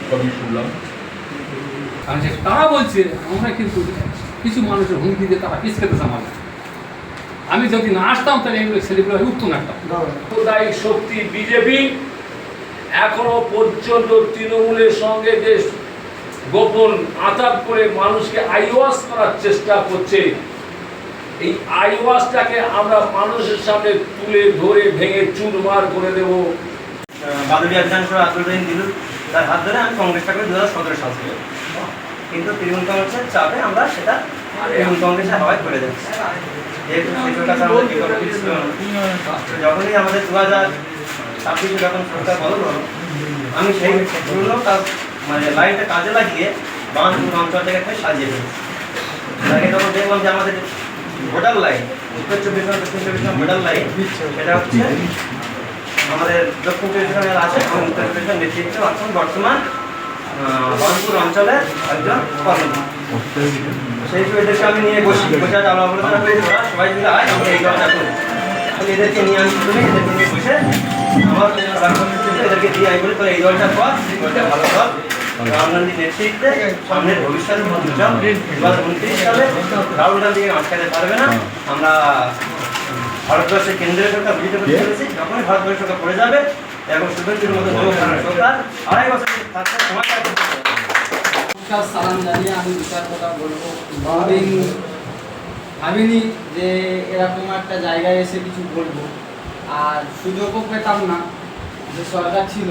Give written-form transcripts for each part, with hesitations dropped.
সবই শুনলাম। তারা বলছে আমরা কিন্তু কিছু মানুষের হুমকি দিয়ে তারা পিস খেতে আমাদের। আমি যদি না আসতাম তাহলে এগুলো ছেলেগুলো উঠতো না। সাম্প্রদায়িক শক্তি বিজেপি এখনো পর্যন্ত তৃণমূলের সঙ্গে যে গোপন আঁতাত করে মানুষকে আইওয়াশ করার চেষ্টা করছে, এই আইওয়াশটাকে আমরা মানুষের সামনে তুলে ধরে ভেঙে চুরমার করে দেব। বাদুড়িয়া বিধানসভা আব্দুল দিলু তার হাত ধরে আমি কংগ্রেসটা করে 2017 সাল থেকে, কিন্তু তৃণমূল কংগ্রেসের চাপে আমরা সেটা তৃণমূল কংগ্রেসের হাওয়ায় করে যাচ্ছি। যেহেতু সেটার কাছে আমাদের বিকল্প কিছু ছিল না, যখনই আমাদের 2026 যখন সরকার বদল হলো, আমি সেই পুরনো মানে লাইনটা কাজে লাগিয়ে বাংলাদেশ অঞ্চল থেকে একটা সাজিয়ে ফেলেছি। তাকে তখন দেখলাম যে আমাদের ভোটার লাইন উত্তর 24 দক্ষিণ 24 ভোটার লাইন সেটা হচ্ছে আমাদের দক্ষিণ 24 আছে এবং উত্তর 24 নেতৃত্ব এখন বর্তমান বানপুর অঞ্চলের একজন কর্মকর্তা। সেই এদেরকে আমি নিয়ে বসে আলোচনা করে সবাই মিলে হয় আমরা এই দলটা করি। এদেরকে নিয়ে আমি এদেরকে নিয়ে বসে আমার এদেরকে দিয়ে আমি বলি তো এই দলটা কর, এই দলটা ভালো দল, রাহুল গান্ধীর নেতৃত্বে সামনের ভবিষ্যৎ 2029 সালে রাহুল গান্ধীকে আটকাতে পারবে না। আমরা ভারতবর্ষের কেন্দ্রীয় সরকার বিজেপি করতে চলেছি, যখনই ভারতবর্ষের সরকার পড়ে যাবে এবং শুভেন্দুর মতো সরকার 2.5 বছর থাকতে সময় সালাম জানিয়ে আমি দুটার কথা বলবো। বহুদিন ভাবিনি যে এরকম একটা জায়গায় এসে কিছু বলবো, আর সুযোগও পেতাম না। যে সরকার ছিল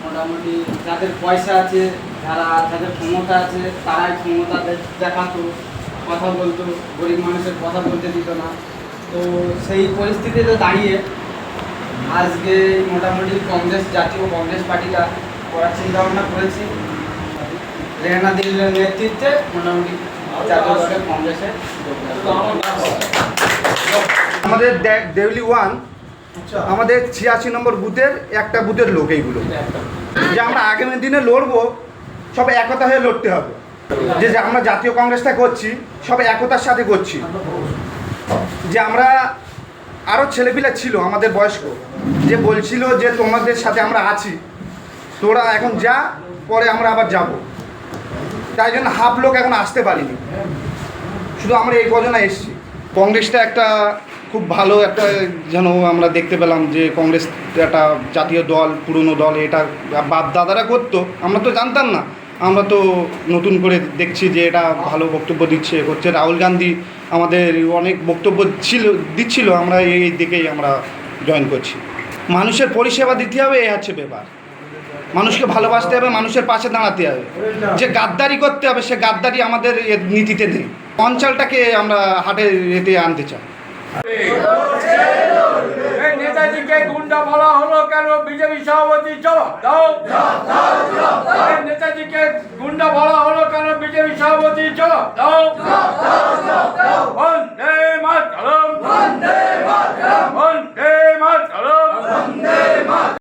মোটামুটি যাদের পয়সা আছে, যাদের ক্ষমতা আছে, তারাই ক্ষমতা দেখাতো, কথা বলতো, গরিব মানুষের কথা বলতে দিত না। তো সেই পরিস্থিতিতে দাঁড়িয়ে আজকে মোটামুটি কংগ্রেস, জাতীয় কংগ্রেস পার্টিটা করার চিন্তা ভাবনা করেছি। রেহানা দিল্লির নেতৃত্বে মোটামুটি জাতীয় দলের কংগ্রেসে আমাদের দেউলি 1 আমাদের 86 নম্বর বুথের একটা বুথের লোক এইগুলো যে আমরা আগামী দিনে লড়বো, সব একতা হয়ে লড়তে হবে। যে আমরা জাতীয় কংগ্রেসটা করছি সব একতার সাথে করছি। যে আমরা আরও ছেলেপিলা ছিল আমাদের বয়স্ক যে বলছিল যে তোমাদের সাথে আমরা আছি, তোরা এখন যা, পরে আমরা আবার যাব। তাই জন্য হাফ লোক এখন আসতে পারিনি, শুধু আমরা এই কজনা এসেছি। কংগ্রেসটা একটা খুব ভালো একটা যেন আমরা দেখতে পেলাম যে কংগ্রেস একটা জাতীয় দল, পুরনো দল, এটা বাপ দাদারা করতো, আমরা তো জানতাম না। আমরা তো নতুন করে দেখছি যে এটা ভালো বক্তব্য দিচ্ছে করছে। রাহুল গান্ধী আমাদের অনেক বক্তব্য দিচ্ছিল, আমরা এই দিকেই আমরা জয়েন করছি। মানুষের পরিষেবা দিতে হবে, এই হচ্ছে ব্যাপার। মানুষকে ভালোবাসতে হবে, মানুষের পাশে দাঁড়াতে হবে। যে গাদ্দারি করতে হবে, সে গাদ্দারি আমাদের নীতিতে নেই। অঞ্চলটাকে আমরা হাটে এতে আনতে চাই। নেতাজিকে গুন্ডা বলা হলো কেন? বিজেপি সভাপতি জবাব দাও। নেতাজিকে গুন্ডা বলা হলো কেন? বিজেপি সভাপতি জবাব দাও।